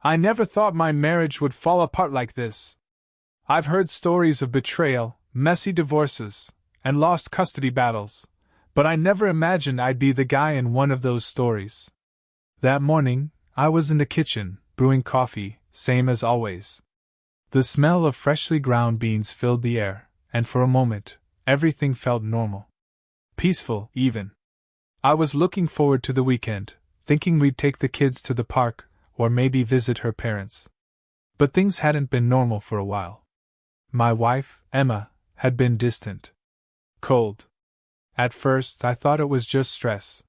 I never thought my marriage would fall apart like this. I've heard stories of betrayal, messy divorces, and lost custody battles, but I never imagined I'd be the guy in one of those stories. That morning, I was in the kitchen, brewing coffee, same as always. The smell of freshly ground beans filled the air, and for a moment, everything felt normal. Peaceful, even. I was looking forward to the weekend, thinking we'd take the kids to the park, or maybe visit her parents. But things hadn't been normal for a while. My wife, Emma, had been distant. Cold. At first, I thought it was just stress.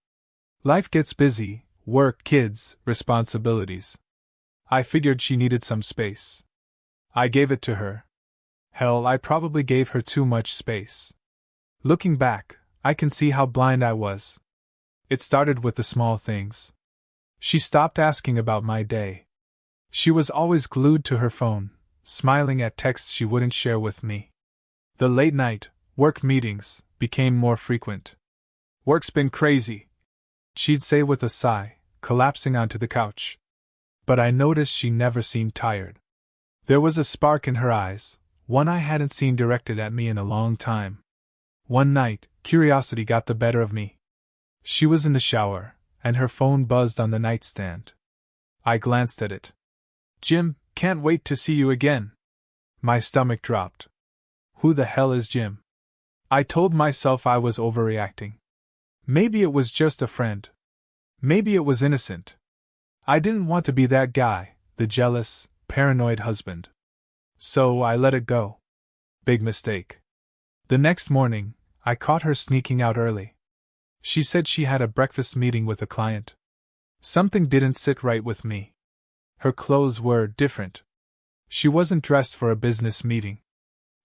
Life gets busy, work, kids, responsibilities. I figured she needed some space. I gave it to her. Hell, I probably gave her too much space. Looking back, I can see how blind I was. It started with the small things. She stopped asking about my day. She was always glued to her phone, smiling at texts she wouldn't share with me. The late-night, work meetings became more frequent. Work's been crazy, she'd say with a sigh, collapsing onto the couch. But I noticed she never seemed tired. There was a spark in her eyes, one I hadn't seen directed at me in a long time. One night, curiosity got the better of me. She was in the shower, and her phone buzzed on the nightstand. I glanced at it. "Jim, can't wait to see you again." My stomach dropped. Who the hell is Jim? I told myself I was overreacting. Maybe it was just a friend. Maybe it was innocent. I didn't want to be that guy, the jealous, paranoid husband. So I let it go. Big mistake. The next morning, I caught her sneaking out early. She said she had a breakfast meeting with a client. Something didn't sit right with me. Her clothes were different. She wasn't dressed for a business meeting.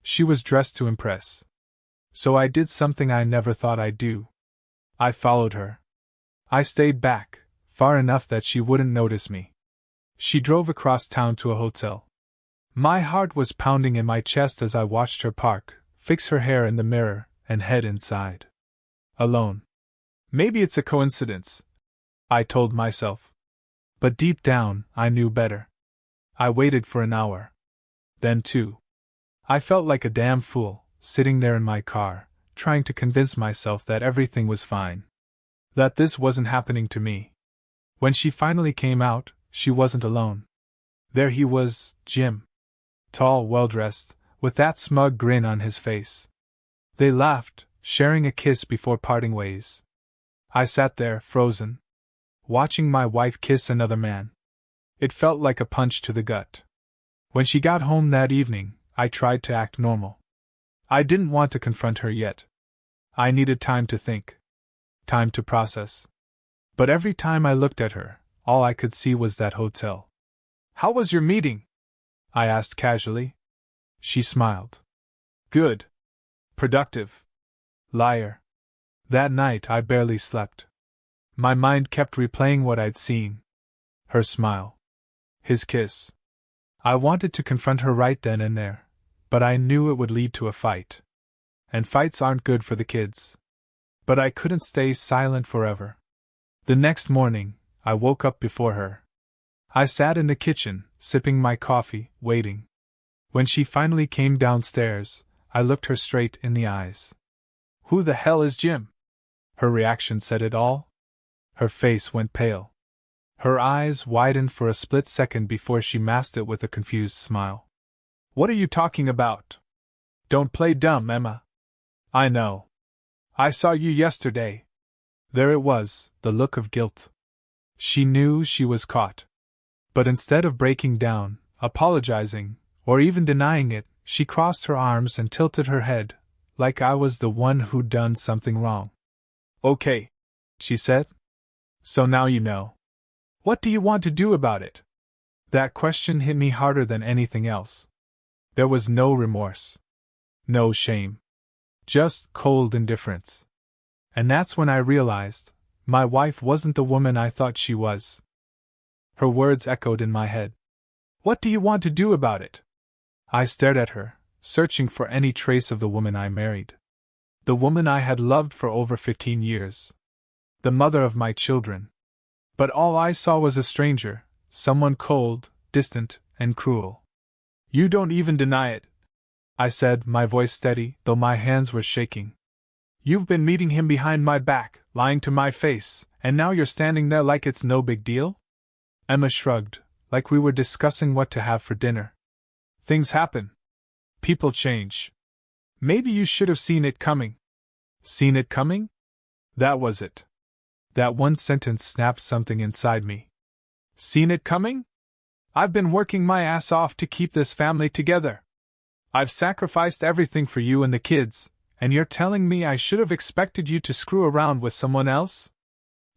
She was dressed to impress. So I did something I never thought I'd do. I followed her. I stayed back, far enough that she wouldn't notice me. She drove across town to a hotel. My heart was pounding in my chest as I watched her park, fix her hair in the mirror, and head inside. Alone. Maybe it's a coincidence, I told myself. But deep down, I knew better. I waited for an hour. Then 2. I felt like a damn fool, sitting there in my car, trying to convince myself that everything was fine. That this wasn't happening to me. When she finally came out, she wasn't alone. There he was, Jim. Tall, well-dressed, with that smug grin on his face. They laughed, sharing a kiss before parting ways. I sat there, frozen, watching my wife kiss another man. It felt like a punch to the gut. When she got home that evening, I tried to act normal. I didn't want to confront her yet. I needed time to think. Time to process. But every time I looked at her, all I could see was that hotel. "How was your meeting?" I asked casually. She smiled. "Good. Productive. Liar." That night I barely slept. My mind kept replaying what I'd seen. Her smile. His kiss. I wanted to confront her right then and there, but I knew it would lead to a fight. And fights aren't good for the kids. But I couldn't stay silent forever. The next morning, I woke up before her. I sat in the kitchen, sipping my coffee, waiting. When she finally came downstairs, I looked her straight in the eyes. "Who the hell is Jim?" Her reaction said it all. Her face went pale. Her eyes widened for a split second before she masked it with a confused smile. "What are you talking about? Don't play dumb, Emma." "I know. I saw you yesterday." There it was, the look of guilt. She knew she was caught. But instead of breaking down, apologizing, or even denying it, she crossed her arms and tilted her head, like I was the one who'd done something wrong. "Okay," she said. "So now you know. What do you want to do about it?" That question hit me harder than anything else. There was no remorse. No shame. Just cold indifference. And that's when I realized, my wife wasn't the woman I thought she was. Her words echoed in my head. "What do you want to do about it?" I stared at her, searching for any trace of the woman I married. The woman I had loved for over 15 years. The mother of my children. But all I saw was a stranger, someone cold, distant and cruel. You don't even deny it, I said, my voice steady, though my hands were shaking. You've been meeting him behind my back, lying to my face, and now you're standing there like it's no big deal? Emma shrugged, like we were discussing what to have for dinner. Things happen. People change. Maybe you should have seen it coming. Seen it coming? That was it. That one sentence snapped something inside me. Seen it coming? I've been working my ass off to keep this family together. I've sacrificed everything for you and the kids, and you're telling me I should have expected you to screw around with someone else?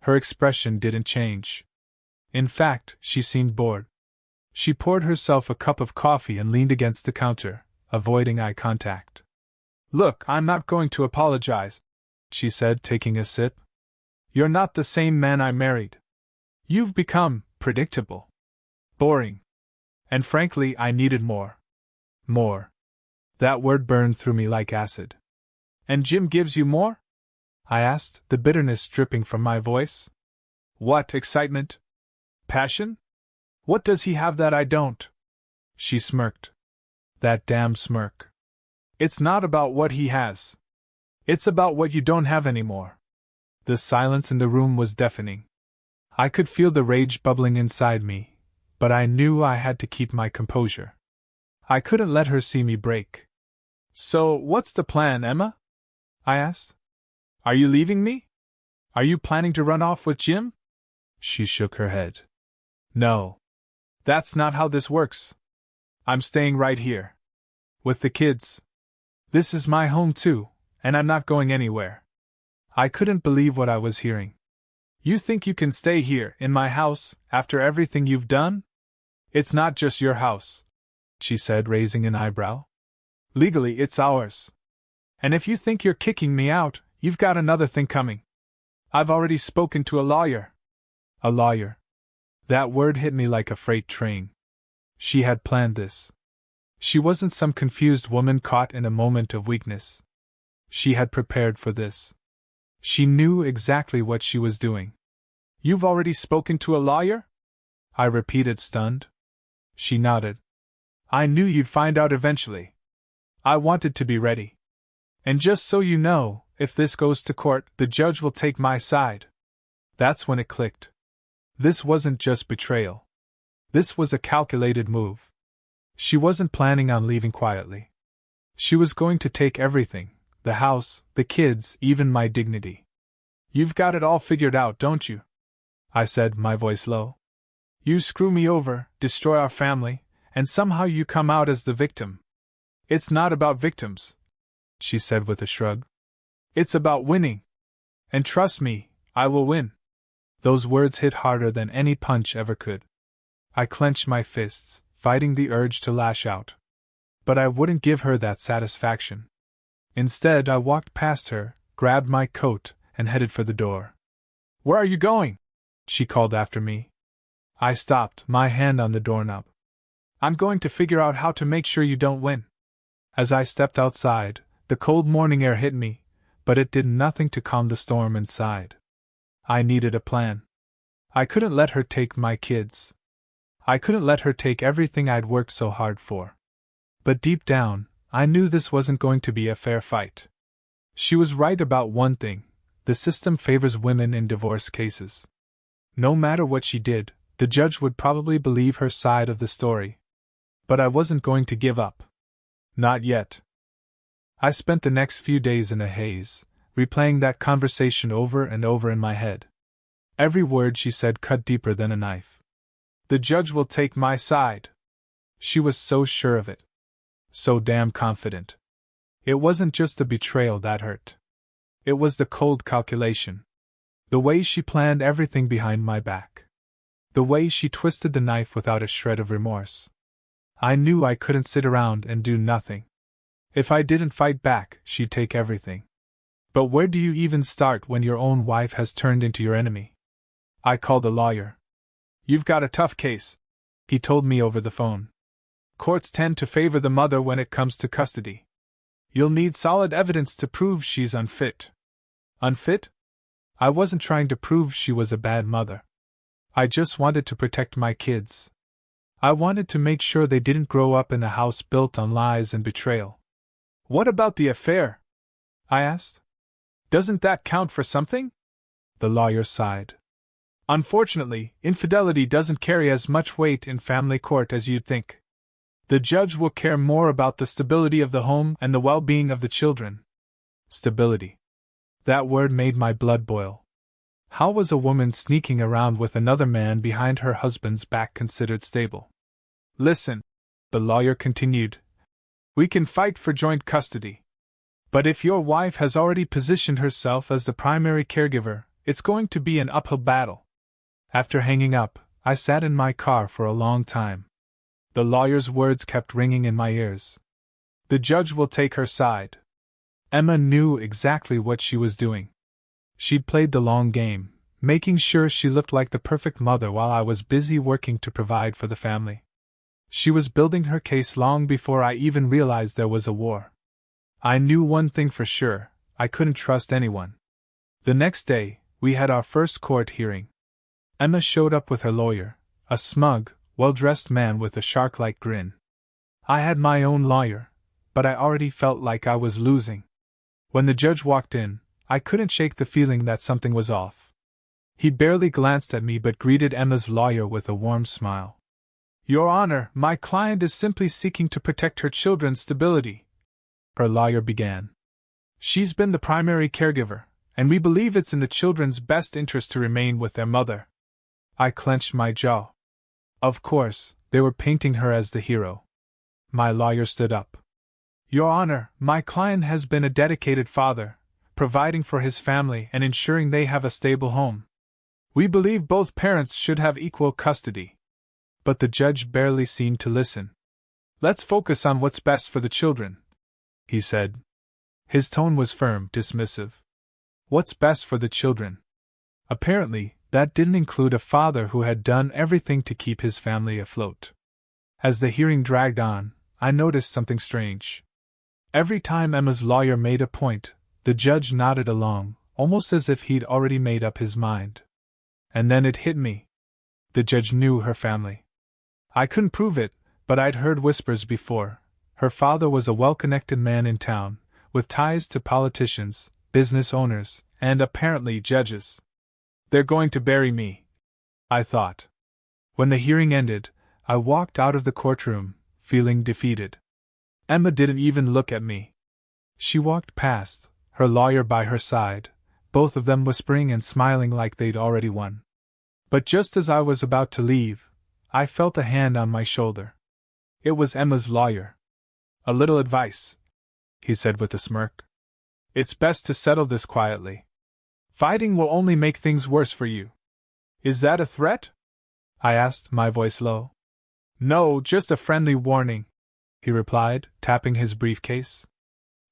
Her expression didn't change. In fact, she seemed bored. She poured herself a cup of coffee and leaned against the counter, avoiding eye contact. Look, I'm not going to apologize, she said, taking a sip. You're not the same man I married. You've become predictable. Boring. And frankly, I needed more. More. That word burned through me like acid. And Jim gives you more? I asked, the bitterness dripping from my voice. What, excitement? Passion? What does he have that I don't? She smirked. That damn smirk. It's not about what he has. It's about what you don't have anymore. The silence in the room was deafening. I could feel the rage bubbling inside me, but I knew I had to keep my composure. I couldn't let her see me break. So, what's the plan, Emma? I asked. Are you leaving me? Are you planning to run off with Jim? She shook her head. No. That's not how this works. I'm staying right here. With the kids. This is my home too, and I'm not going anywhere. I couldn't believe what I was hearing. You think you can stay here, in my house, after everything you've done? It's not just your house, she said, raising an eyebrow. Legally, it's ours. And if you think you're kicking me out, you've got another thing coming. I've already spoken to a lawyer. A lawyer. That word hit me like a freight train. She had planned this. She wasn't some confused woman caught in a moment of weakness. She had prepared for this. She knew exactly what she was doing. You've already spoken to a lawyer? I repeated, stunned. She nodded. I knew you'd find out eventually. I wanted to be ready. And just so you know, if this goes to court, the judge will take my side. That's when it clicked. This wasn't just betrayal. This was a calculated move. She wasn't planning on leaving quietly. She was going to take everything, the house, the kids, even my dignity. You've got it all figured out, don't you? I said, my voice low. You screw me over, destroy our family, and somehow you come out as the victim. It's not about victims, she said with a shrug. It's about winning. And trust me, I will win. Those words hit harder than any punch ever could. I clenched my fists, fighting the urge to lash out. But I wouldn't give her that satisfaction. Instead, I walked past her, grabbed my coat, and headed for the door. Where are you going? She called after me. I stopped, my hand on the doorknob. I'm going to figure out how to make sure you don't win. As I stepped outside, the cold morning air hit me, but it did nothing to calm the storm inside. I needed a plan. I couldn't let her take my kids. I couldn't let her take everything I'd worked so hard for. But deep down, I knew this wasn't going to be a fair fight. She was right about one thing: the system favors women in divorce cases. No matter what she did, the judge would probably believe her side of the story. But I wasn't going to give up. Not yet. I spent the next few days in a haze, replaying that conversation over and over in my head. Every word she said cut deeper than a knife. The judge will take my side. She was so sure of it. So damn confident. It wasn't just the betrayal that hurt. It was the cold calculation. The way she planned everything behind my back. The way she twisted the knife without a shred of remorse. I knew I couldn't sit around and do nothing. If I didn't fight back, she'd take everything. But where do you even start when your own wife has turned into your enemy? I called a lawyer. You've got a tough case, he told me over the phone. Courts tend to favor the mother when it comes to custody. You'll need solid evidence to prove she's unfit. Unfit? I wasn't trying to prove she was a bad mother. I just wanted to protect my kids. I wanted to make sure they didn't grow up in a house built on lies and betrayal. What about the affair? I asked. Doesn't that count for something? The lawyer sighed. Unfortunately, infidelity doesn't carry as much weight in family court as you'd think. The judge will care more about the stability of the home and the well-being of the children. Stability. That word made my blood boil. How was a woman sneaking around with another man behind her husband's back considered stable? Listen, the lawyer continued. We can fight for joint custody. But if your wife has already positioned herself as the primary caregiver, it's going to be an uphill battle. After hanging up, I sat in my car for a long time. The lawyer's words kept ringing in my ears. The judge will take her side. Emma knew exactly what she was doing. She'd played the long game, making sure she looked like the perfect mother while I was busy working to provide for the family. She was building her case long before I even realized there was a war. I knew one thing for sure: I couldn't trust anyone. The next day, we had our first court hearing. Emma showed up with her lawyer, a smug, well-dressed man with a shark-like grin. I had my own lawyer, but I already felt like I was losing. When the judge walked in, I couldn't shake the feeling that something was off. He barely glanced at me but greeted Emma's lawyer with a warm smile. Your Honor, my client is simply seeking to protect her children's stability, her lawyer began. She's been the primary caregiver, and we believe it's in the children's best interest to remain with their mother. I clenched my jaw. Of course, they were painting her as the hero. My lawyer stood up. Your Honor, my client has been a dedicated father, providing for his family and ensuring they have a stable home. We believe both parents should have equal custody. But the judge barely seemed to listen. Let's focus on what's best for the children, he said. His tone was firm, dismissive. What's best for the children? Apparently, that didn't include a father who had done everything to keep his family afloat. As the hearing dragged on, I noticed something strange. Every time Emma's lawyer made a point, the judge nodded along, almost as if he'd already made up his mind. And then it hit me. The judge knew her family. I couldn't prove it, but I'd heard whispers before. Her father was a well-connected man in town, with ties to politicians, business owners, and apparently judges. They're going to bury me, I thought. When the hearing ended, I walked out of the courtroom, feeling defeated. Emma didn't even look at me. She walked past, her lawyer by her side, both of them whispering and smiling like they'd already won. But just as I was about to leave, I felt a hand on my shoulder. It was Emma's lawyer. A little advice, he said with a smirk. It's best to settle this quietly. Fighting will only make things worse for you. Is that a threat? I asked, my voice low. No, just a friendly warning, he replied, tapping his briefcase.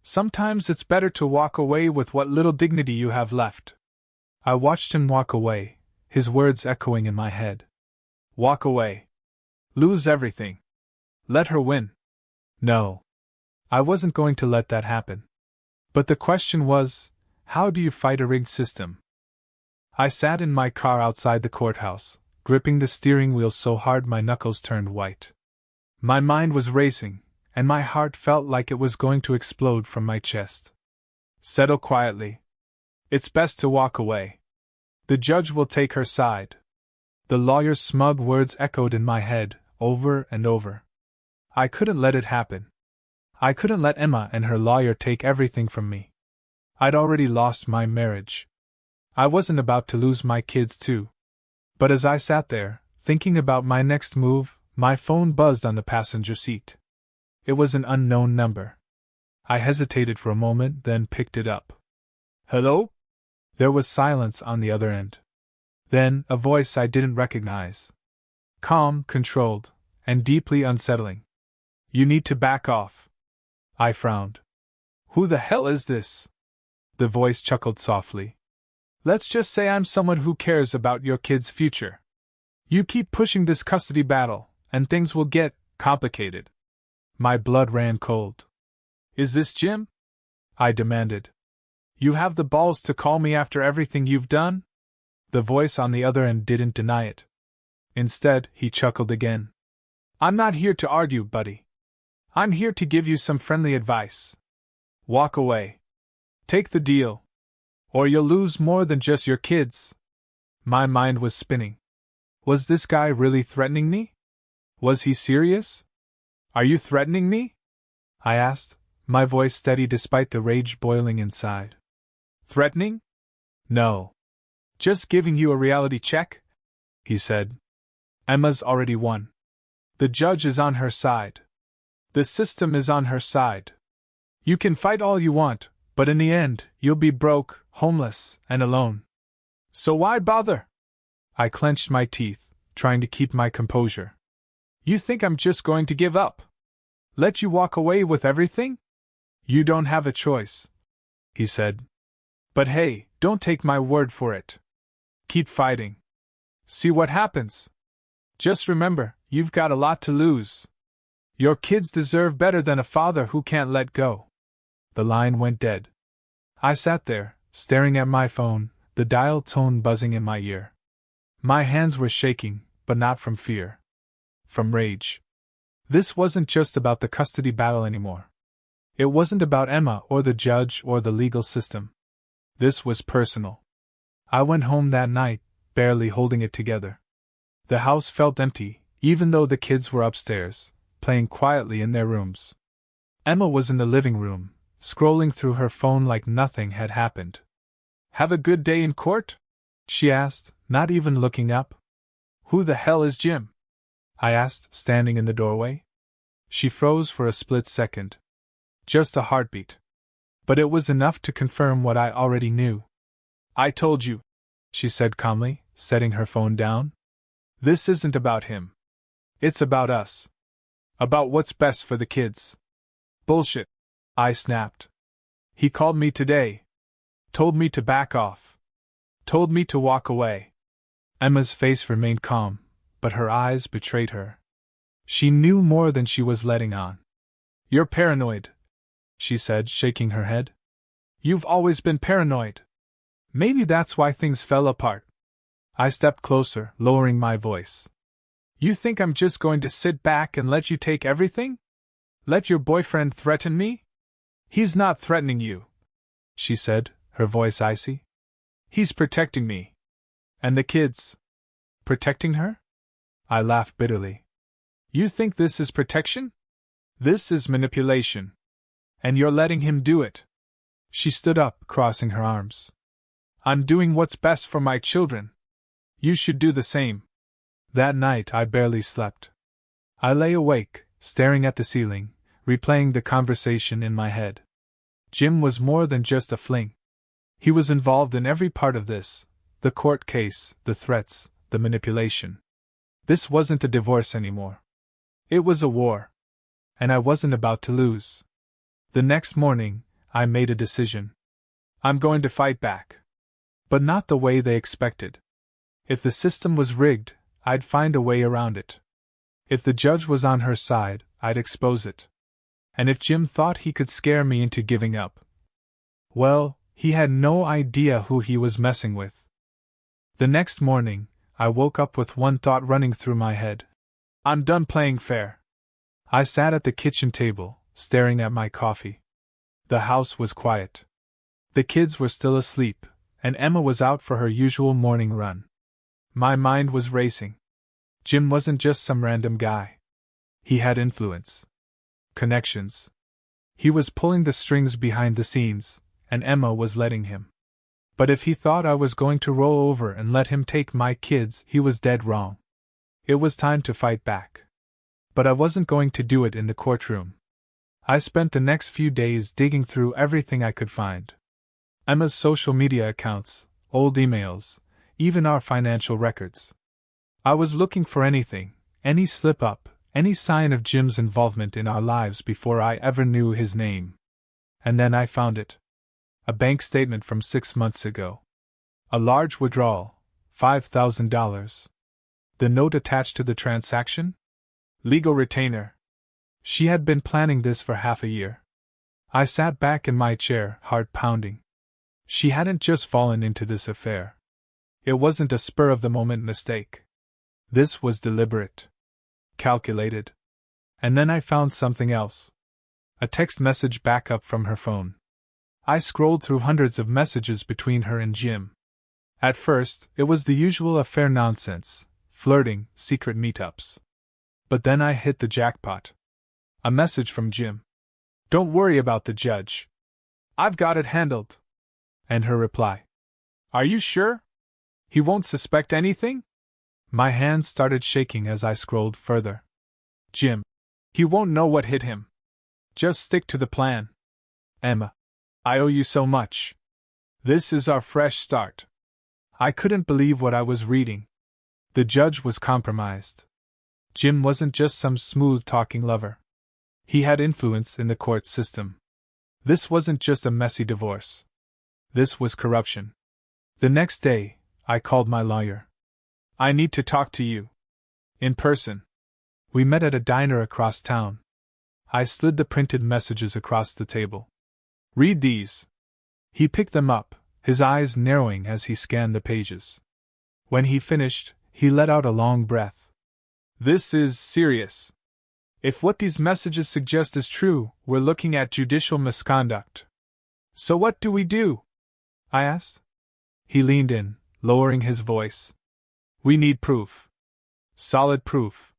Sometimes it's better to walk away with what little dignity you have left. I watched him walk away, his words echoing in my head. Walk away. Lose everything. Let her win. No. I wasn't going to let that happen. But the question was, how do you fight a rigged system? I sat in my car outside the courthouse, gripping the steering wheel so hard my knuckles turned white. My mind was racing, and my heart felt like it was going to explode from my chest. Settle quietly. It's best to walk away. The judge will take her side. The lawyer's smug words echoed in my head, over and over. I couldn't let it happen. I couldn't let Emma and her lawyer take everything from me. I'd already lost my marriage. I wasn't about to lose my kids too. But as I sat there, thinking about my next move, my phone buzzed on the passenger seat. It was an unknown number. I hesitated for a moment, then picked it up. Hello? There was silence on the other end. Then, a voice I didn't recognize. Calm, controlled, and deeply unsettling. You need to back off. I frowned. Who the hell is this? The voice chuckled softly. Let's just say I'm someone who cares about your kid's future. You keep pushing this custody battle, and things will get complicated. My blood ran cold. Is this Jim? I demanded. You have the balls to call me after everything you've done? The voice on the other end didn't deny it. Instead, he chuckled again. I'm not here to argue, buddy. I'm here to give you some friendly advice. Walk away. Take the deal. Or you'll lose more than just your kids. My mind was spinning. Was this guy really threatening me? Was he serious? Are you threatening me? I asked, my voice steady despite the rage boiling inside. Threatening? No. Just giving you a reality check, he said. Emma's already won. The judge is on her side. The system is on her side. You can fight all you want, but in the end, you'll be broke, homeless, and alone. So why bother? I clenched my teeth, trying to keep my composure. You think I'm just going to give up? Let you walk away with everything? You don't have a choice, he said. But hey, don't take my word for it. Keep fighting. See what happens. Just remember, you've got a lot to lose. Your kids deserve better than a father who can't let go. The line went dead. I sat there, staring at my phone, the dial tone buzzing in my ear. My hands were shaking, but not from fear. From rage. This wasn't just about the custody battle anymore. It wasn't about Emma or the judge or the legal system. This was personal. I went home that night, barely holding it together. The house felt empty, even though the kids were upstairs, playing quietly in their rooms. Emma was in the living room, scrolling through her phone like nothing had happened. Have a good day in court? She asked, not even looking up. Who the hell is Jim? I asked, standing in the doorway. She froze for a split second. Just a heartbeat. But it was enough to confirm what I already knew. I told you, she said calmly, setting her phone down. This isn't about him. It's about us. About what's best for the kids. Bullshit, I snapped. He called me today. Told me to back off. Told me to walk away. Emma's face remained calm, but her eyes betrayed her. She knew more than she was letting on. You're paranoid, she said, shaking her head. You've always been paranoid. Maybe that's why things fell apart. I stepped closer, lowering my voice. You think I'm just going to sit back and let you take everything? Let your boyfriend threaten me? He's not threatening you, she said, her voice icy. He's protecting me. And the kids. Protecting her? I laughed bitterly. You think this is protection? This is manipulation. And you're letting him do it. She stood up, crossing her arms. I'm doing what's best for my children. You should do the same. That night I barely slept. I lay awake, staring at the ceiling, replaying the conversation in my head. Jim was more than just a fling. He was involved in every part of this, the court case, the threats, the manipulation. This wasn't a divorce anymore. It was a war. And I wasn't about to lose. The next morning, I made a decision. I'm going to fight back. But not the way they expected. If the system was rigged, I'd find a way around it. If the judge was on her side, I'd expose it. And if Jim thought he could scare me into giving up, well, he had no idea who he was messing with. The next morning, I woke up with one thought running through my head. I'm done playing fair. I sat at the kitchen table, staring at my coffee. The house was quiet. The kids were still asleep, and Emma was out for her usual morning run. My mind was racing. Jim wasn't just some random guy. He had influence. Connections. He was pulling the strings behind the scenes, and Emma was letting him. But if he thought I was going to roll over and let him take my kids, he was dead wrong. It was time to fight back. But I wasn't going to do it in the courtroom. I spent the next few days digging through everything I could find. Emma's social media accounts, old emails, even our financial records. I was looking for anything, any slip-up, any sign of Jim's involvement in our lives before I ever knew his name. And then I found it. A bank statement from 6 months ago. A large withdrawal, $5,000. The note attached to the transaction? Legal retainer. She had been planning this for half a year. I sat back in my chair, heart pounding. She hadn't just fallen into this affair. It wasn't a spur-of-the-moment mistake. This was deliberate. calculated. And then I found something else. A text message backup from her phone. I scrolled through hundreds of messages between her and Jim. At first, it was the usual affair nonsense, flirting, secret meetups. But then I hit the jackpot. A message from Jim. "Don't worry about the judge. I've got it handled." And her reply. "Are you sure? He won't suspect anything?" My hands started shaking as I scrolled further. "Jim. He won't know what hit him. Just stick to the plan. Emma. I owe you so much. This is our fresh start." I couldn't believe what I was reading. The judge was compromised. Jim wasn't just some smooth-talking lover. He had influence in the court system. This wasn't just a messy divorce. This was corruption. The next day, I called my lawyer. "I need to talk to you. In person." We met at a diner across town. I slid the printed messages across the table. "Read these." He picked them up, his eyes narrowing as he scanned the pages. When he finished, he let out a long breath. "This is serious. If what these messages suggest is true, we're looking at judicial misconduct." "So what do we do?" I asked. He leaned in, lowering his voice. "We need proof. Solid proof.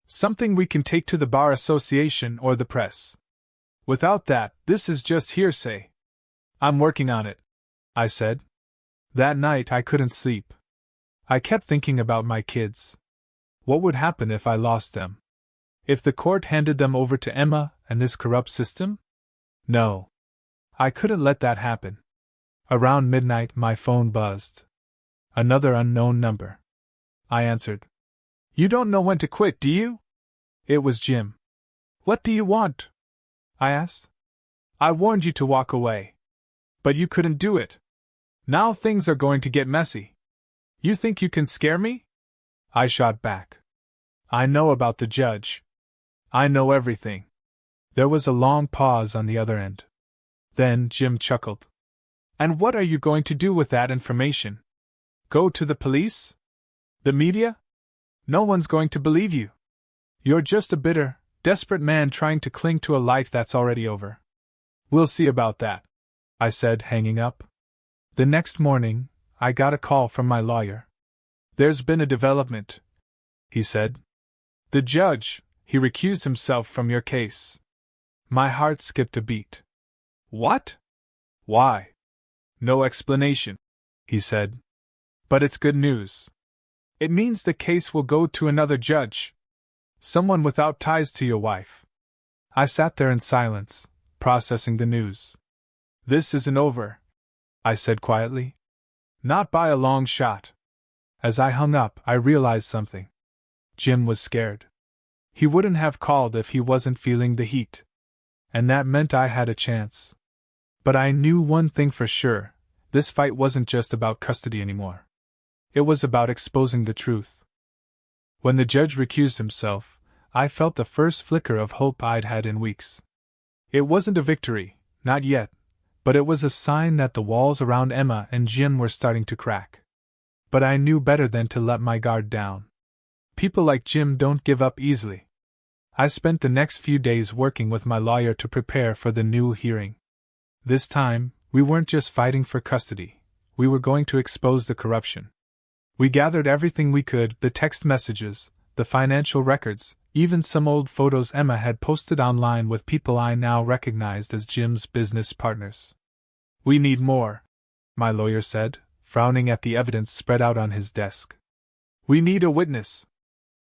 Something we can take to the Bar Association or the press. Without that, this is just hearsay." "I'm working on it," I said. That night I couldn't sleep. I kept thinking about my kids. What would happen if I lost them? If the court handed them over to Emma and this corrupt system? No. I couldn't let that happen. Around midnight my phone buzzed. Another unknown number. I answered. "You don't know when to quit, do you?" It was Jim. "What do you want?" I asked. "I warned you to walk away. But you couldn't do it. Now things are going to get messy. You think you can scare me?" I shot back. "I know about the judge. I know everything." There was a long pause on the other end. Then Jim chuckled. "And what are you going to do with that information? Go to the police? The media? No one's going to believe you. You're just a bitter, desperate man trying to cling to a life that's already over." "We'll see about that," I said, hanging up. The next morning, I got a call from my lawyer. "There's been a development," he said. "The judge, he recused himself from your case." My heart skipped a beat. "What? Why?" "No explanation," he said. "But it's good news. It means the case will go to another judge. Someone without ties to your wife." I sat there in silence, processing the news. "This isn't over," I said quietly. "Not by a long shot." As I hung up, I realized something. Jim was scared. He wouldn't have called if he wasn't feeling the heat. And that meant I had a chance. But I knew one thing for sure: this fight wasn't just about custody anymore. It was about exposing the truth. When the judge recused himself, I felt the first flicker of hope I'd had in weeks. It wasn't a victory, not yet, but it was a sign that the walls around Emma and Jim were starting to crack. But I knew better than to let my guard down. People like Jim don't give up easily. I spent the next few days working with my lawyer to prepare for the new hearing. This time, we weren't just fighting for custody, we were going to expose the corruption. We gathered everything we could: the text messages, the financial records, even some old photos Emma had posted online with people I now recognized as Jim's business partners. "We need more," my lawyer said, frowning at the evidence spread out on his desk. "We need a witness.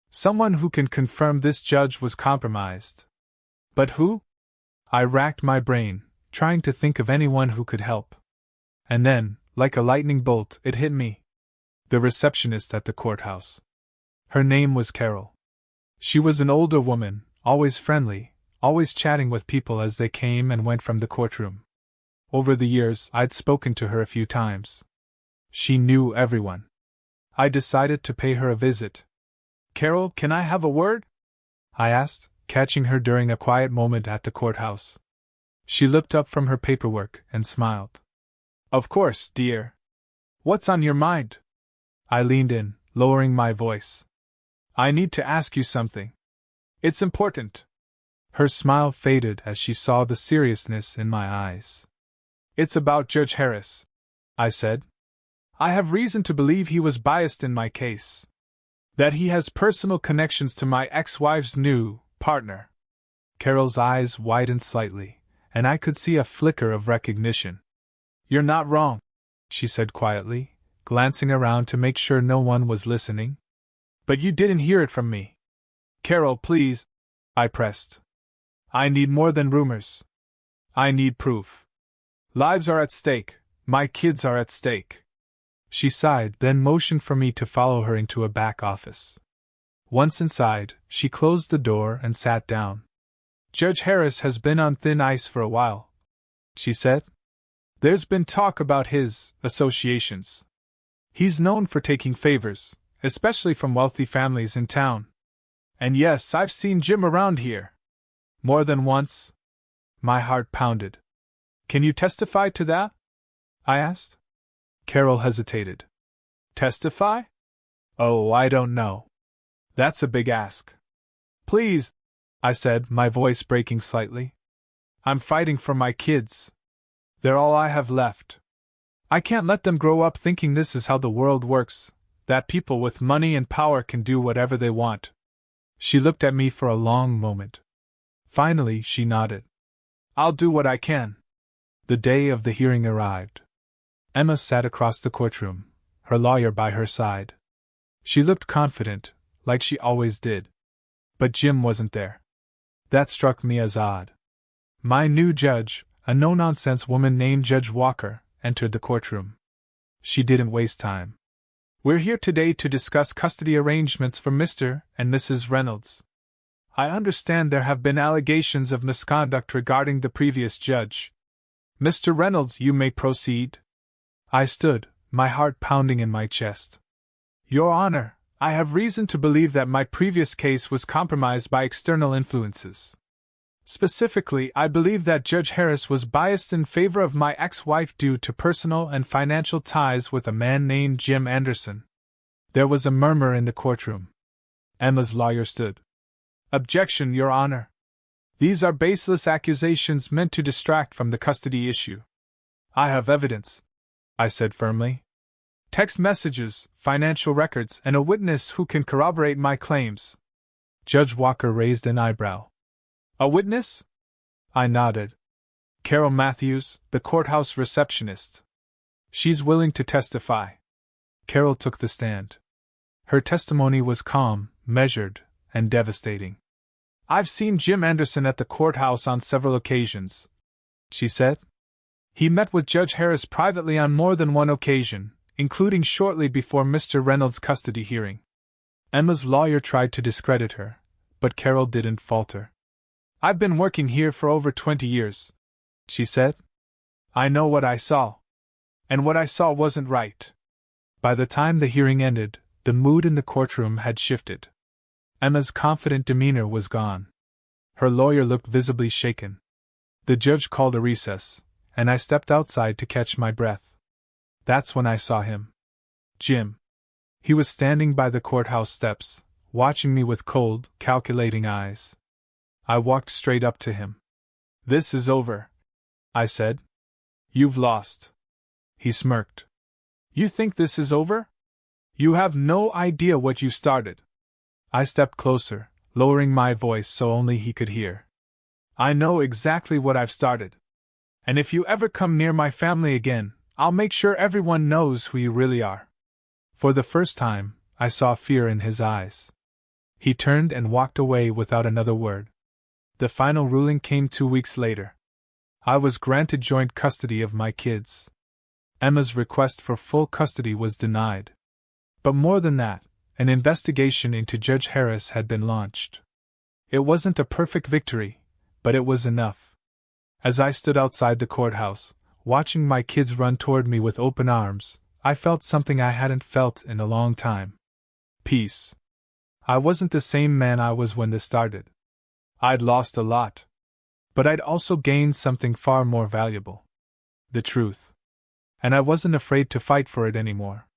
Someone who can confirm this judge was compromised." "But who?" I racked my brain, trying to think of anyone who could help. And then, like a lightning bolt, it hit me. The receptionist at the courthouse. Her name was Carol. She was an older woman, always friendly, always chatting with people as they came and went from the courtroom. Over the years, I'd spoken to her a few times. She knew everyone. I decided to pay her a visit. "Carol, can I have a word?" I asked, catching her during a quiet moment at the courthouse. She looked up from her paperwork and smiled. "Of course, dear. What's on your mind?" I leaned in, lowering my voice. "I need to ask you something." It's important. Her smile faded as she saw the seriousness in my eyes. It's about Judge Harris, I said. I have reason to believe he was biased in my case. That he has personal connections to my ex-wife's new partner. Carol's eyes widened slightly, and I could see a flicker of recognition. You're not wrong, she said quietly, glancing around to make sure no one was listening. But you didn't hear it from me. Carol, please, I pressed. I need more than rumors. I need proof. Lives are at stake. My kids are at stake. She sighed, then motioned for me to follow her into a back office. Once inside, she closed the door and sat down. Judge Harris has been on thin ice for a while, she said. There's been talk about his associations. He's known for taking favors, especially from wealthy families in town. And yes, I've seen Jim around here. More than once. My heart pounded. Can you testify to that? I asked. Carol hesitated. Testify? Oh, I don't know. That's a big ask. Please, I said, my voice breaking slightly. I'm fighting for my kids. They're all I have left. I can't let them grow up thinking this is how the world works, that people with money and power can do whatever they want. She looked at me for a long moment. Finally, she nodded. I'll do what I can. The day of the hearing arrived. Emma sat across the courtroom, her lawyer by her side. She looked confident, like she always did. But Jim wasn't there. That struck me as odd. My new judge, a no-nonsense woman named Judge Walker, entered the courtroom. She didn't waste time. We're here today to discuss custody arrangements for Mr. and Mrs. Reynolds. I understand there have been allegations of misconduct regarding the previous judge. Mr. Reynolds, you may proceed. I stood, my heart pounding in my chest. Your Honor, I have reason to believe that my previous case was compromised by external influences. Specifically, I believe that Judge Harris was biased in favor of my ex-wife due to personal and financial ties with a man named Jim Anderson. There was a murmur in the courtroom. Emma's lawyer stood. Objection, Your Honor. These are baseless accusations meant to distract from the custody issue. I have evidence, I said firmly. Text messages, financial records, and a witness who can corroborate my claims. Judge Walker raised an eyebrow. A witness? I nodded. Carol Matthews, the courthouse receptionist. She's willing to testify. Carol took the stand. Her testimony was calm, measured, and devastating. I've seen Jim Anderson at the courthouse on several occasions, she said. He met with Judge Harris privately on more than one occasion, including shortly before Mr. Reynolds' custody hearing. Emma's lawyer tried to discredit her, but Carol didn't falter. I've been working here for over 20 years, she said. I know what I saw. And what I saw wasn't right. By the time the hearing ended, the mood in the courtroom had shifted. Emma's confident demeanor was gone. Her lawyer looked visibly shaken. The judge called a recess, and I stepped outside to catch my breath. That's when I saw him. Jim. He was standing by the courthouse steps, watching me with cold, calculating eyes. I walked straight up to him. This is over, I said. You've lost. He smirked. You think this is over? You have no idea what you started. I stepped closer, lowering my voice so only he could hear. I know exactly what I've started. And if you ever come near my family again, I'll make sure everyone knows who you really are. For the first time, I saw fear in his eyes. He turned and walked away without another word. The final ruling came 2 weeks later. I was granted joint custody of my kids. Emma's request for full custody was denied. But more than that, an investigation into Judge Harris had been launched. It wasn't a perfect victory, but it was enough. As I stood outside the courthouse, watching my kids run toward me with open arms, I felt something I hadn't felt in a long time. Peace. I wasn't the same man I was when this started. I'd lost a lot. But I'd also gained something far more valuable. The truth. And I wasn't afraid to fight for it anymore.